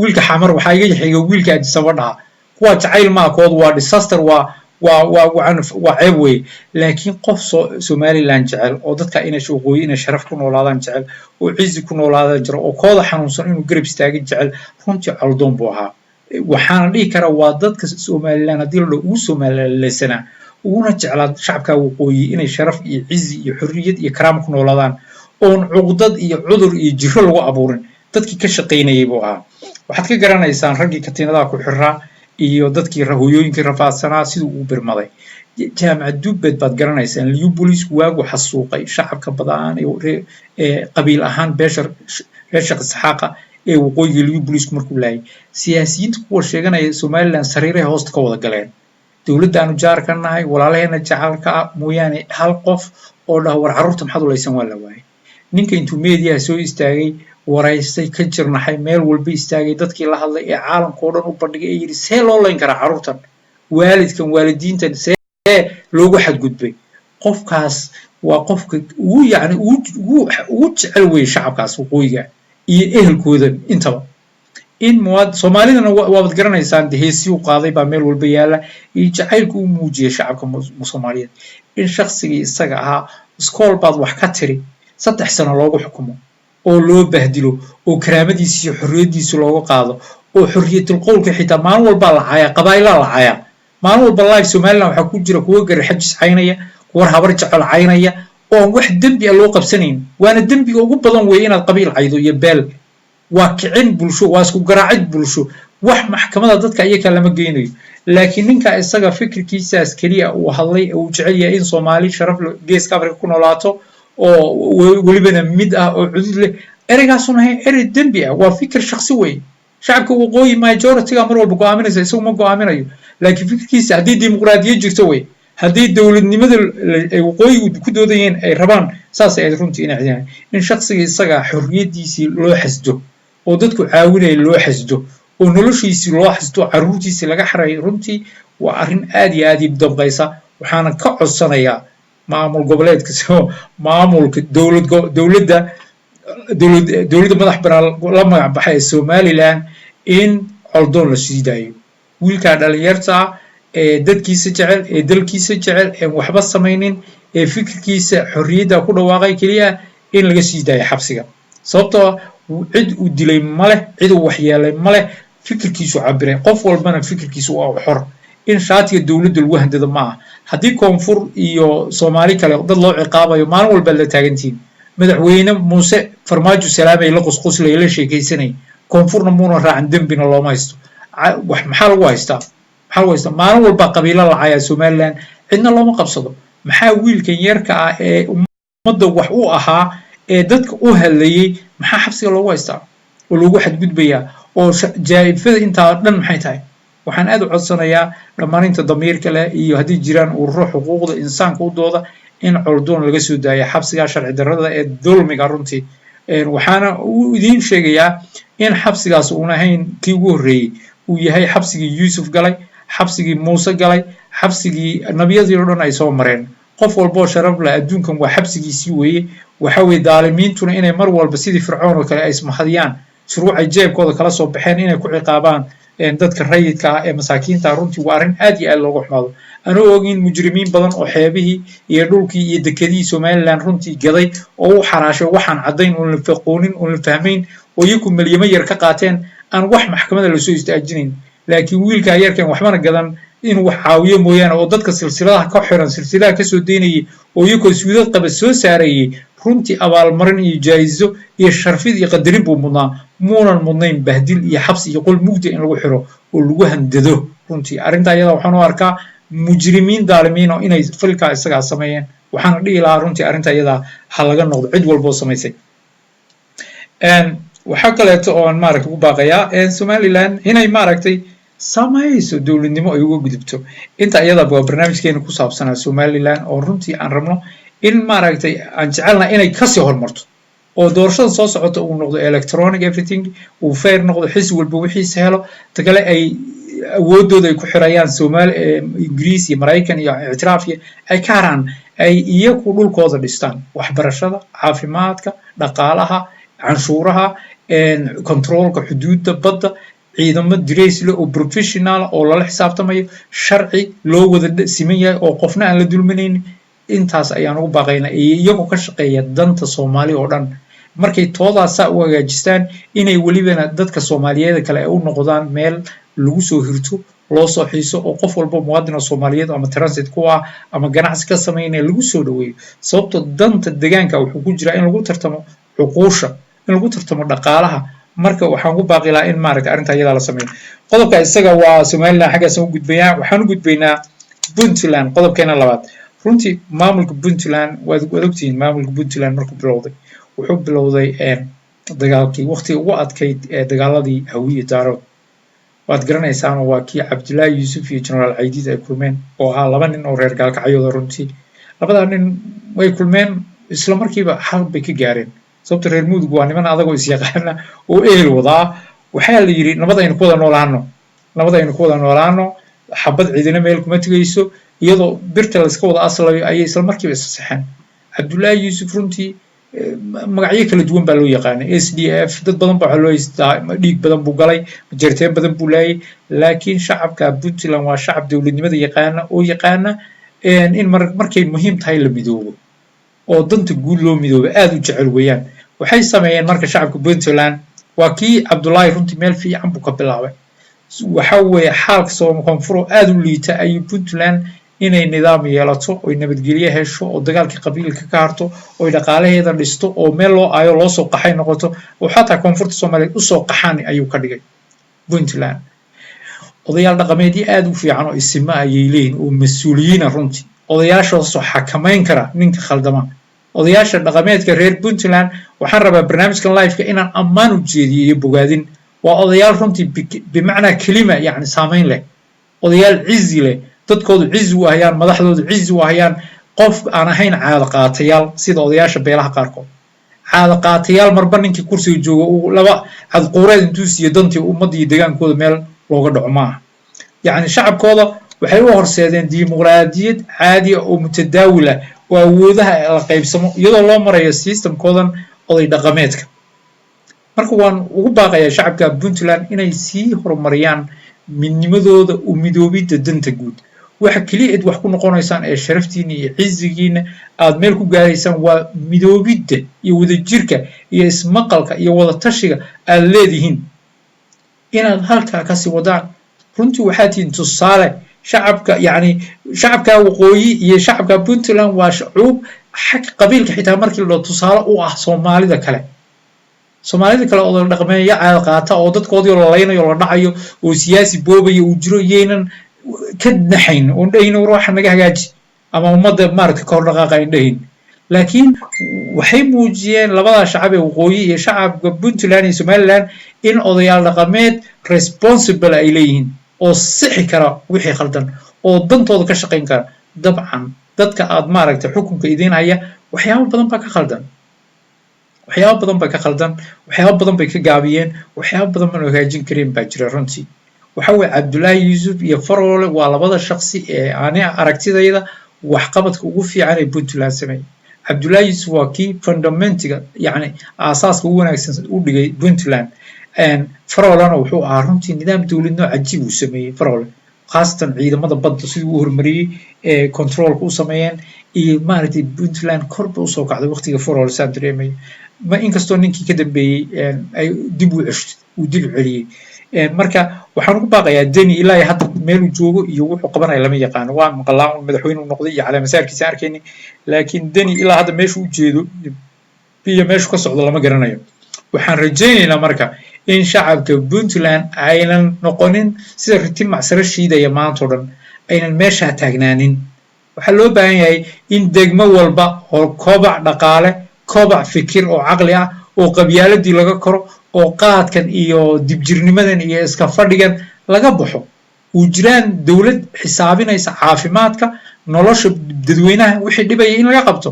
wiilka xamar waxa iga yahay wiilka Addis Ababa kuwa jacayl ma kood waa disaster waa وعيب وي لكن قف سوماليلاند جعل oo dadka inay shaqooyin inay sharaf ku noolaadaan jecel oo ciisi ku noolaadaan jiro oo kooda xanuunsan inuu garab istaagin jecel runtii caldoon buu ahaa waxaan dhihi karaa waa dadka Soomaaliland hadii la uu Soomaaliland uguna jeclaa shacabka waqooyi inay sharaf iyo ciisi iyo xurriyad iyo karaamo ku noolaadaan oo cuqdad iyo cudur iyo jiro lagu abuurin dadkii ka shaqeynayay buu ahaa waxaad ka garanaysaan raggii katiinadaha ku xiraa iyo dadkii hooyooyinkii rafaadsanaa sidoo uu birmaday jaamacad Dubbed baad garanaysaan liyu booliisku waagu xasuuqay shacabka badaan ee qabiil ahaan beeshar Isxaaqa ee waqooyiga liyu booliisku markuu laayay siyaasiyiinta kuwa sheeganaya Soomaaliland sariiraha hoosta ka wada galeen dawladdaanu jaar ka nahay walaalaheena jacaylka mooyaane hal qof oo dhaw war carruurta maxad u leysan waa la waayay ninka intuu media soo istaagay waraystay ka jirnahay meel walba istaagay dadkii la hadlay ee caalamka oo dhan u bandhigay ee yiri see loo leyn karaa carruurtan waalidkan waalidiintan see loogu xadgudbay qofkaas waa qofka uu yaani uu jecel weey shacabkaas waqooyiga iyo ehelkooda intaba in muwaad Soomaalidana waad garanaysaan heesi u qaaday baa meel walba yaala iyo jacaylku uu muujiyay shacabka Soomaaliyeed in shakhsiga isaga ahaa iskool baad wax ka tiri 3 sano loogu xukumo oo loo bahdilo oo karaamadiisa iyo xorriyadiisa looga qaado oo xorriyatul qowlka xitaa maalin walba la caaya qabaayla la caaya maalin walba live Soomaaliland waxa ku jira kuwa gar xajis caynaya kuwa habar jecel caynaya oo wax dambi loo qabsanayn waana dambiga ugu badan weey inaad qabiil caydo iyo beel waa kicin bulsho waa isku garaacid bulsho wax maxkamada dadka iyaga lama geynayo laakiin ninka isaga fikirkiisa askariya uu hadlay uu jecel yahay in Soomaali sharaf geeska Afrika ku noolaato oo walibana mid ah oo cudud leh ereygaasuna erey dambi ah waa fikir shakhsi weey shacabka waqooyi majority-ga mar walba go'aaminaysa isagu ma go'aaminayo laakiin fikirkiisa haddii dimuqraadiyad jirto weey haddii dawladnimada ay waqooyigu ku doodayeen ay rabaan saas ay runtii in shakhsiga isaga xorriyadiisa loo xasdo oo dadku caawinay loo xasdo oo noloshiisa loo xasdo carruurtiisa laga xaray runtii waa arrin aad iyo aad u dambaysa waxaana ka codsanayaa maamul goboleedka soo maamulka dawladda madax banaan la magac baxay Soomaaliland in caldoon la siidayo wiilka dhalinyarta ee dadkiisa jecel ee dalkiisa jecel ee waxba sameeynin ee fikirkiisa xorriyada ku dhawaaqay kaliya in laga siidayo xabsiga sababtoo cid uu dilay male cid uu waxyeelay male fikirkiisu cabiray qof walbana fikirkiisu waa xor in shaatiga dawladda lagu handado ma haddii koonfur iyo Soomaali kale dad loo ciqaabayo maalin walba la taagantiin madaxweyne Muuse Farmaajo salaamay la qosqoslay la sheekaysanay koonfurna muuna raacan dambina looma haysto wax maxaa lagu haystaa maalin walba qabiilo la caaya Soomaaliland cidna looma qabsado maxaa wiilkan yarka ah ee ummadda wax u ahaa ee dadka u hadlayay maxaa xabsiga loogu haystaa oo lagu xadgudbayaa oo jaayifada inta dhan maxay tahay waxaan aad u codsanayaa dhamaaninta damiirka leh iyo haddii jiraan ururo xuquuqda insaanka u dooda in caldoon laga soo daayo xabsiga sharci darrada ee dulmiga runtii waxaana uu idin sheegayaa in xabsigaas uu ahayn kii ugu horeeyay uu yahay xabsigii Yuusuf galay xabsigii Muuse galay xabsigii nabiyadii oo dhan ay soo mareen qof walba oo sharaf leh adduunkan waa xabsigiisii weeye waxa weey daalimiintuna inay mar walba sidii fircoon oo kale ay ismahadiyaan shuruuc ay jeebkooda kala soo baxeen inay ku ciqaabaan dadka rayidka ah ee masaakiinta runtii waa arrin aad iyo aad looga xumaado anoo ogin mujrimiin badan oo xeebihii iyo dhulkii iyo dekedii Soomaaliland runtii gaday oo u xaraashay waxaan cadayn oo la faqoonin oo la fahmayn oo iyagu milyamo yar ka qaateen aan wax maxkamada la soo istaajinayn laakiin wiilka yarkan waxbana gadan inuu wax caawiyo mooyaan oo dadka silsiladaha ka xiran silsiladaha ka soo deynayay oo iyagu suudad qaba soo saarayay runtii abaalmarin iyo jaayizo iyo sharfid iyo qadarin buu muunan mudnayn bahdil iyo xabsi iyo qol mugdi in lagu xiro oo lagu handado runtii arrinta ayada waxaan u arkaa mujrimiin daalimiin oo inay filka isaga sameeyeen waxaan dhihi lahaa runtii arrinta ayada ha laga noqdo cid walba oo sameysay waxa kale oo aan maaragtay ugu baaqayaa Somaliland inay maaragtay samayso dawladnimo ay uga gudubto inta ayada waa barnaamijkeena ku saabsan Somaliland oo runtii aan rabno in maaragtay aan jecelnahay inay ka sii hormarto oo doorashada soo socota uu noqdo electronic everything uu fair noqdo xis walba wixii helo tagale ay awoodooda ay ku xirayaan Soomaali Ingiriis iyo Mareykan iyo ictiraafiye ay ka haraan ay iyagu dhulkooda dhistaan waxbarashada caafimaadka dhaqaalaha canshuuraha controlka xuduudda badda ciidamo dirays leh oo professional oo lala xisaabtamayo sharci loo wada siman yahay oo qofna aan la dulminaynin intaas ayaan ugu baaqaynaa iyagoo ka shaqeeya danta Soomaali oo dhan markay toodaasa u hagaajistaan inay welibana dadka Soomaaliyeed kale ay u noqdaan meel lagu soo hirto loo soo xiiso oo qof walba muwaadin Soomaaliyeed ama transit ku ah ama ganacsi ka sameynaya lagu soo dhaweeyo sababtoo danta deegaanka wuxuu ku jira in lagu tartamo xuquuqda in lagu tartamo dhaqaalaha marka waxaan ku baaqi lahaa in maaragtay arrinta iyada la sameeyo qodobka isaga waa Soomaaliland xaggaas u gudbayaa waxaan u gudbaynaa Puntland qodobkeena labaad runtii maamulka Puntland waad ogtihiin maamulka Puntland markuu bilowday wuxuu bilowday dagaalkii waqtiga ugu adkayd ee dagaaladii Hawiye Daarood waad garanaysaan waa kii Cabdullaahi Yuusuf iyo General Caydiid ay kulmeen oo ahaa laba nin oo reer gaalkacyada runtii labada nin way kulmeen isla markiiba xal bay ka gaareen sababta reer mudug waa niman adag oo is yaqaana oo ehel wadaa waxaa la yiri nabad aynu ku wada noolaano xabad ciidina meel kuma tagayso iyadoo birta la iska wada aslayo ayay isla markiiba is saxeen Cabdullaahi Yuusuf runtii magacyo kala duwan baa loo yaqaanay SDF dad badan baa loo istaa dhiig badan buu galay jeerteen badan buu leeyay laakiin shacabka Puntland waa shacab dawladnimada yaqaana in markay muhiim tahay la midoobo oo danta guud loo midoobo aad u jecel weeyaan waxay sameeyeen marka shacabka Puntland waa kii Cabdullaahi runtii meel fiican buu ka bilaabay waxa weeye xaalka Soomaaliya koonfur aad u liita ay Puntland inay nidaam yeelato oo nabadgelyo hesho oo dagaalkii qabiilka ka harto oo dhaqaalaheeda dhisto oo meel loo aayo loo soo qaxay noqoto oo xataa koonfurta Soomaaliya u soo qaxaan ayuu ka dhigay Puntland odayaal dhaqameedii aad u fiican oo isma ayay leeyihiin oo mas'uuliyiin runtii odayaashaas oo xakameyn kara ninka khaldama odayaasha dhaqameedka reer Puntland waxaan rabaa barnaamijkan live-ka inaan ammaan u jeediyo iyo bogaadin waa odayaal runtii bimacnaa kelima yani saameyn leh odayaal cizi leh dadkoodu cizi u ahayaan madaxdoodu cizi u ahayaan qof aan ahayn caado qaatayaal sida odayaasha beelaha qaarkood caado qaatayaal marba ninkii kursiga jooga uu laba cadquureed intuu siiyo dantii ummadda iyo deegaankooda meel looga dhaco maaha yani shacabkooda waxay u horseedeen dimuqraadiyad caadi ah oo mutadaawil ah oo awoodaha la qaybsamo iyadoo loo marayo systemkoodan oday dhaqameedka marka waan ugu baaqayaa shacabka Puntland inay sii horumariyaan midnimadooda u midoobida danta guud waxa kaliya wax ku noqonaysaan ee sharaftiina iyo cizigiina aad meel ku gaaraysaan waa midoobida iyo wadajirka iyo ismaqalka iyo wada tashiga aad leedihiin inaad halka ka sii wadaan runtii waxaa tiin tusaale shacabka waqooyi iyo shacabka Puntland waa shucuub xaq qabiilka xitaa markii loo tusaale u ah Soomaalida kale oo dhaqameeya caad qaata oo dadkoodii la leynayo la dhacayo oo siyaasi boobayo uu jiro yeelan ka dhaxayn oo dhayno ruuxa naga hagaaji ama ummadda maarka kor dhaqaaqay dhayn laakiin waxay muujiyeen labada shacab ee waqooyi iyo shacabka Puntland iyo Somaliland in odayaal dhaqameed responsible ay leeyihiin oo sixi kara wixii khaldan oo dantooda ka shaqeyn kara dabcan dadka aad maaragtay xukunka idin haya waxyaabo badan baa ka khaldan waxyaabo badan bay ka gaabiyeen waxyaabo badan ma hagaajin kareen baa jira runtii waxa weeye Cabdullaahi Yuusuf iyo Faroole waa labada shakhsi ee aan aragtidayda wax qabadka ugu fiican ee Puntland sameeyay Cabdullaahi Yuusuf waa kii fundamentiga yani aasaaska ugu wanaagsan u dhigay Puntland Faroolena wuxuu ahaa runtii nidaam dawladnimo cajiib uu sameeyay Faroole khaasatan ciidamada badda sidii uu horumariyay ee controlka u sameeyeen iyo maaragtay Puntland korba u soo kacday waqtiga Faroole saan dareemay ma inkastoo ninkii ka dambeeyay ay dib u celiyay marka waxaan ku baaqayaa Deni ilaa hadda meel uu joogo iyo wuxuu qabanay lama yaqaan waa maqlaan madaxweyne uu noqday iyo calaamasaarkiisa arkayni laakiin Deni ilaa hadda meesha uu jeedo iyo meesha ka socdo lama garanayo waxaan rajaynaynaa marka in shacabka Puntland aynan noqonin sida ritim macsaro shiidaya maanta oo dhan aynan meesha taagnaanin waxa loo baahan yahay in degmo walba oo kobac dhaqaale kobac fikir oo caqli ah oo qabyaaladii laga koro oo qaadkan iyo dibjirnimadan iyo iska fadhigan laga baxo uu jiraan dawlad xisaabinaysa caafimaadka nolosha dadweynaha wixii dhibaya in laga qabto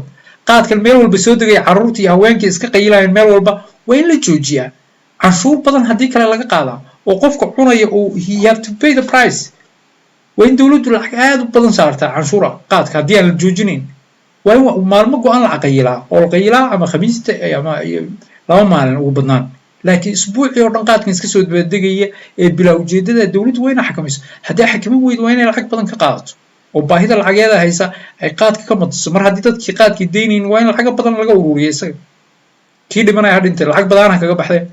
qaadkan meel walba soo degay carruurta iyo haweenka iska qaylayaan meel walba waa in la joojiyaa canshuur badan haddii kale laga qaadaa oo qofka cunaya uu he have to pay the price waa in dawladdu lacag aad u badan saartaa canshuura qaadka haddii aan la joojinayn waa in maalmo go-aan la qayilaa oo la qayilaa ama khamiista ama laba maalin ugu badnaan laakiin isbuucii oo dhan qaadkan iska soo dabadegaya ee bilaa ujeedada dowladdu waa inay xakamayso haddii xakamin weydo waa inay lacag badan ka qaadato oo baahida lacageeda haysa ay qaadka ka madiso mar haddii dadkii qaadkii deynayn waa in lacaga badan laga ururiyo isaga kii dhimanaya ha dhintay lacag badana kaga baxdeen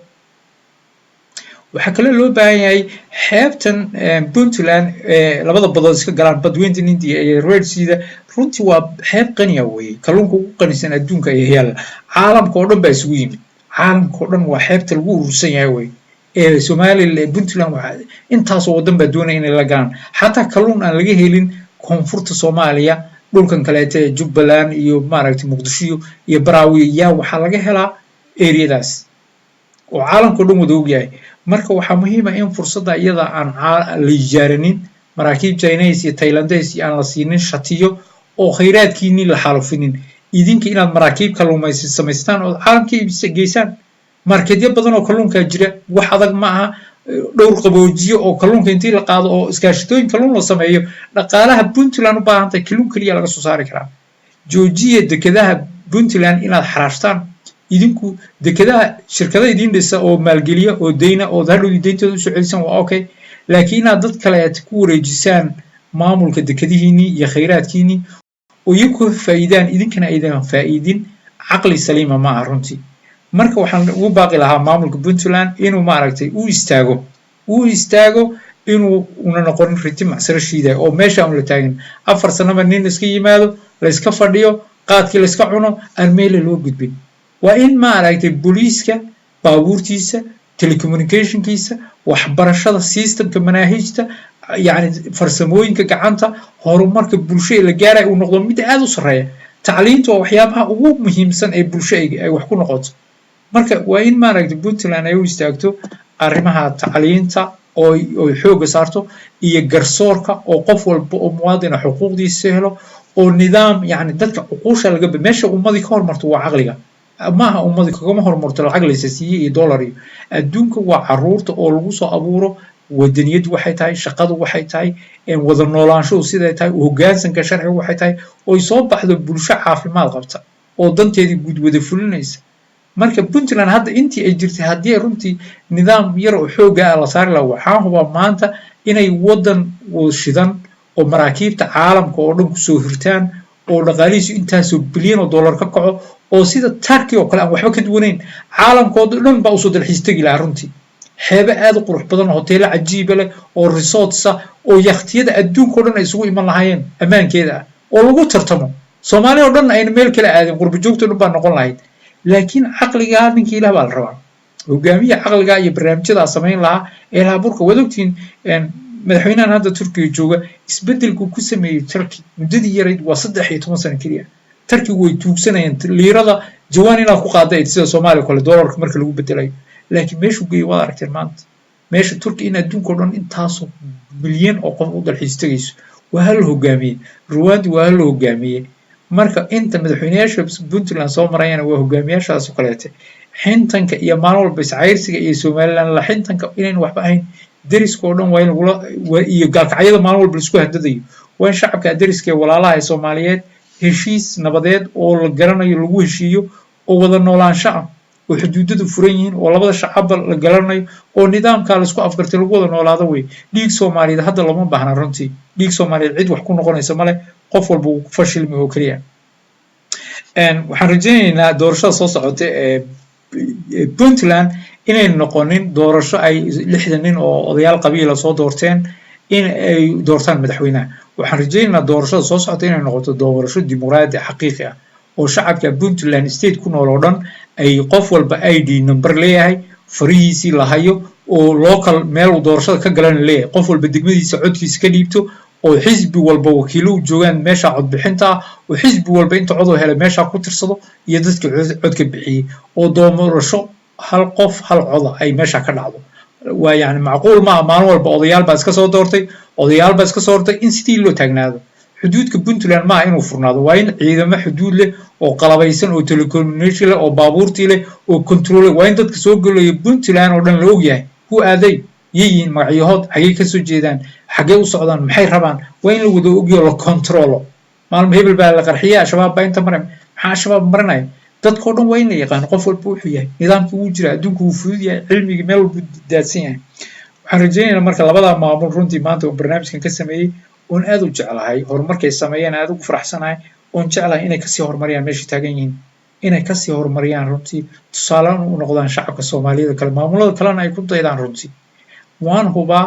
waxaa kale loo baahan yahay xeebtan Puntland labada badood iska galaan badweynta India iyo Red Sea runtii waa xeeb qaniya weeye kalluunka ugu qanisan adduunka ee yaala caalamka oo dhan baa isugu yimid caalamka oo dhan waa xeebta lagu urursan yahay weeye Somaliland Puntland waxa intaas oo wadan baa doonaya inay la galaan xataa kalluun aan laga helin koonfurta Soomaaliya dhulkan kaleete ee Jubbaland iyo maaragtay Muqdisho iyo Baraawi yaa waxa laga helaa areadaas oo caalamka oo dhan wada og yahay marka waxaa muhiim ah in fursadda iyada aan la ijaaranin maraakiib Chinese iyo Thailandese aan la siinin shatiyo oo kheyraadkiini la xalufinin idinka inaad maraakiib kalluumaysi samaystaan oo caalamka geysaan marketyo badan oo kalluunka jira wax adag ma aha dhowr qaboojiyo oo kalluunka intii la qaado oo iskaashatooyin kalluun la sameeyo dhaqaalaha Puntland u baahan tahay kalluun kaliya laga soo saari karaa joojiya dekedaha Puntland inaad xaraashtaan idinku dekedaha shirkadaha idin dhisa oo maalgeliya oo deyna oo hadhow deyntooda u soo celisan waa okay laakiin inaad dad kale aad ku wareejisaan maamulka dekedihiini iyo kheyraadkiini oo iyagu faa'iidaan idinkana aydan faa'iidin caqli saliima ma aha runtii marka waxaan ugu baaqi lahaa maamulka Puntland inuu maaragtay uu istaago inuu una noqon riti macsaro shiiday oo meesha aan la taagin 4 sano nin iska yimaado la iska fadhiyo qaadkii la iska cuno aan meel loo gudbin waa in maaragtay booliiska baabuurtiisa telecommunicationkiisa waxbarashada systemka manaahijta yani farsamooyinka gacanta horumarka bulshada la gaaray uu noqdo mid aad u sareeya tacliintu waa waxyaabaha ugu muhiimsan ee bulshada ay wax ku noqoto marka waa in maaragtay Puntland ay u istaagto arrimaha tacliinta oo xoog saarto iyo garsoorka oo qof walba oo muwaadin xuquuqdiisa helo oo nidaam yani dadka xuquuqsha laga meesha ummadii ka hormarto waa caqliga maaha ummadii kagama hormarto lacag la siiyay iyo dollar iyo adduunka waa caruurta oo lagu soo abuuro wadaniyadu waxay tahay shaqadu waxay tahay wada noolaansho siday tahay hoggaansanka sharciga waxay tahay oo soo baxdo bulsho caafimaad qabta oo danteedii guud wada fulinaysa marka Puntland hadda intii ay jirtay hadii runtii nidaam yar oo xooga la saari lahaa waxaa huba maanta inay wadan shidan oo maraakiibta caalamka oo dhan ku soo hirtaan oo dhaqaalihiisu intaas oo bilyan oo dollar ka kaco oo sida Turkey oo kale aan waxba ka duwanayn caalamkooda dhan baa u soo dalxiis tagi lahaa runtii xeebo aad u qurux badan hoteelo cajiib leh oo resorts oo yakhtiyada adduunka oo dhan ay isugu iman lahaayeen amaankeeda oo lagu tartamo Soomaaliya oo dhan ay meel kale aadeen qurbo joogto dhan baa noqon lahayd laakiin caqliga ninkii ilaah baa la rabaa hogaamiye caqliga iyo barnaamijyada sameyn lahaa ee la burka wadogtiin madaxweynahan hadda Turkiga jooga isbedelku ku sameeyay Turkey muddadii yareed waa 13 sano kaliya Turkey way tuugsanayeen liirada jawaan inaa ku qaaday sida Soomaaliya kale dollarka marka lagu bedelay laakiin meeshu geey wada aragteen maanta meesha Turkey in adduunka oo dhan intaas bilyan oo qof u dalxiis tagayso waa hal hogaamiye Rwanda waa hal hogaamiye marka inta madaxweynayaasha Puntland soo marayaan waa hogaamiyaashaas oo kaleete xintanka iyo maalin walba iscayrsiga iyo Somaliland la xintanka inay waxba ahayn deriska oo dhan waa in iyo gaalkacyada maalin walba isku hadadayo waa shacabka deriska walaalaha ee Soomaaliyeed heshiis nabadeed oo la garanayo lagu heshiiyo oo wada noolaansho ah oo xuduudadu furan yihiin oo labada shacab la garanayo oo nidaamka la isku afgartay lagu wada noolaado way dhiig Soomaaliyeed hadda lama baahna runtii dhiig Soomaaliyeed cid wax ku noqonaysa male qof walba uu fashilmi oo kaliya waxaan rajaynaynaa doorashada soo socota ee Puntland inay noqonin doorasho ay 60 nin oo odayaal qabiil soo doorteen in ay doortaan madaxweynaha waxaan rajaynaynaa doorashada soo socota inay noqoto doorasho dimuqraadi xaqiiqi ah oo shacabka Puntland state ku nool oo dhan ay qof walba ID number leeyahay farihiisii la hayo oo local meel doorashada ka galan leeyahay qof walba degmadiisa codkiisa ka dhiibto oo xisbi walba wakiilo joogan meesha cod bixinta oo xisbi walba inta cod oo helay meesha ku tirsado iyo dadka codka bixiyay oo doorasho hal qof hal cod ay meesha ka dhacdo waa yani macquul ma maalin walba odayaal baa iska soo doortay in sidii loo taagnaado xuduudka Puntland ma inuu furnaado waa in ciidamo xuduud leh oo qalabaysan oo telecommunication leh oo baabuurtii leh oo control waa in dadka soo galaya Puntland oo dhan la og yahay ku aaday yihiin magacyahood xagee ka soo jeedaan xagee u socdaan maxay rabaan waa in la wada ogyo la controlo maalmo hebel baa la qarxiyaa shabaab baa inta maray maxaa shabaab marinay dadkoo dhan waa in la yaqaano qof walba wuxuu yahay nidaamkii wuu jira adduunku wuu fudud yahay cilmigii meel walbuu daadsan yahay waxaan rajaynaynaa marka labadaa maamul runtii maanta oo barnaamijkan ka sameeyey oon aad u jeclahay horumarkay sameeyeen aad ugu faraxsanahay oon jeclahay inay kasii horumariyaan meeshay taagan yihiin inay kasii horumariyaan runtii tusaalaan u noqdaan shacabka soomaaliyada kale maamulada kalena ay ku daydaan runtii waan hubaa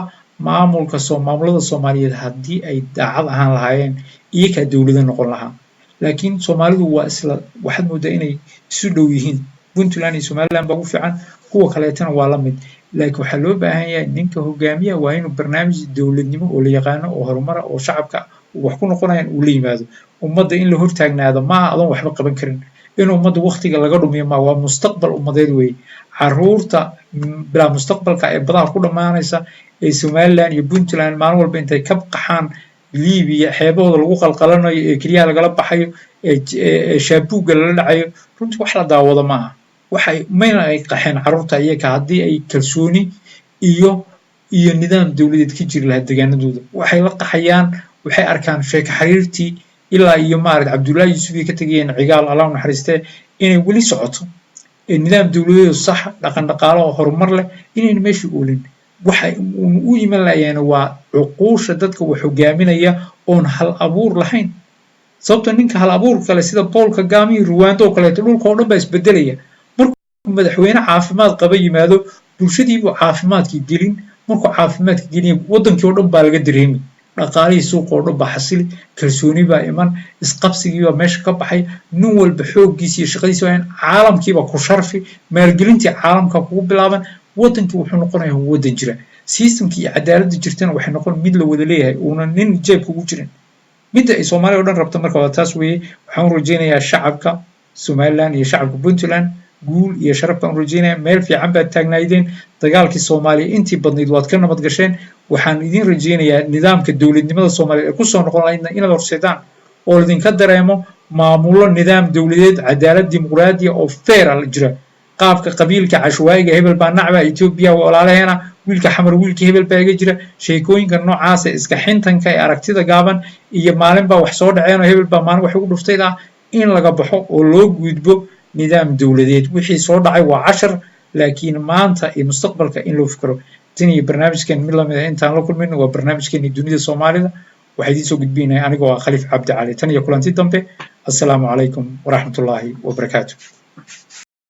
maamulada soomaaliyeed haddii ay daacad ahaan lahaayeen iyakaa dowlada noqon lahaa laakiin soomaalidu waa isla waxaad moodaa inay isu dhow yihiin puntland iyo somaliland baa ugu fiican kuwa kaleetana waa la mid laakiin waxaa loo baahan yahay ninka hogaamiya waa inuu barnaamij dowladnimo oo la yaqaano oo horumara oo shacabka wax ku noqonayaan uu la yimaado ummadda in la hortaagnaado maaha adoon waxba qaban karin in ummadda waqtiga laga dhumiyo maa waa mustaqbal ummadeed weeye caruurta bilaa mustaqbalka ee badaha ku dhammaanaysa ee somaliland iyo puntland maalin walba intay ka qaxaan libiya xeebahooda lagu qalqalanayo ee keliyaha lagala baxayo ee shaabuugga lala dhacayo runtii wax la daawado maaha mayna ay qaxeen caruurta iyaga haddii ay kalsooni iyo nidaam dowladeed ka jiri lahaa deegaanadooda waxay la qaxayaan waxay arkaan sheeko xiriirtii ilaa iyo maaragta cabdullaahi yuusuf ay ka tegayeen cigaal allah u naxariistee inay weli socoto nidaam dowladeedu sax dhaqan dhaqaalo oo horumar leh inayna meesha oolin waxay u iman lahayaana waa cuquusha dadka wax hogaaminaya oon hal abuur lahayn sababta ninka hal abuur kale sida Paul Kagame iyo Rwanda oo kaleeto dhulka oo dhan baa isbedelaya markuu madaxweyne caafimaad qaba yimaado bulshadiibu caafimaadkii gelin markuu caafimaadka gelin wadankii oo dhan baa laga dareemi dhaqaalihii suuqa oo dhan baa xasili kalsooni baa iman isqabsigii baa meesha ka baxay nin walba xooggiisa iyo shaqadiisa waa in caalamkiiba ku sharfi maalgelintii caalamka kugu bilaaban wadankii wuxuu noqonayaa wadan jira systemkii iyo cadaaladda jirtana waxay noqon mid la wada leeyahay uuna nin jeebka ugu jirin midda ay Soomaaliya oo dhan rabto marka waa taas weeye waxaan rajaynayaa shacabka Somaliland iyo shacabka Puntland guul iyo sharaf baan rajaynayaa meel fiican baad taagnaydeen dagaalkii Soomaaliya intii badnayd waad ka nabad gasheen waxaan idin rajaynayaa nidaamka dowladnimada Soomaaliya ee ku soo noqon lahayd inaad horseedaan oo idinka dareemo maamulo nidaam dowladeed cadaalad dimuqraadiya oo fair ah jira qaabka qabiilka cashwaayiga hebel baa nacba Ethiopia walaalaheena wiilka xamar wiilka hebel baa iga jira sheekooyinka noocaas ah iska xintanka ee aragtida gaaban iyo maalin baa wax soo dhaceen oo hebel baa maalin wax ugu dhuftayda in laga baxo oo loo gudbo nidaam dowladeed wixii soo dhacay waa 10 laakiin maanta iyo mustaqbalka in loo fikiro tan iyo barnaamijkan mid lamid ah intaan la kulmayno waa barnaamijkeeni dunida Soomaalida waxay idin soo gudbinay anigoo ah Khaliif Cabdi Cali tan iyo kulanti dambe assalaamu calaykum waraxmatullaahi wabarakaatuh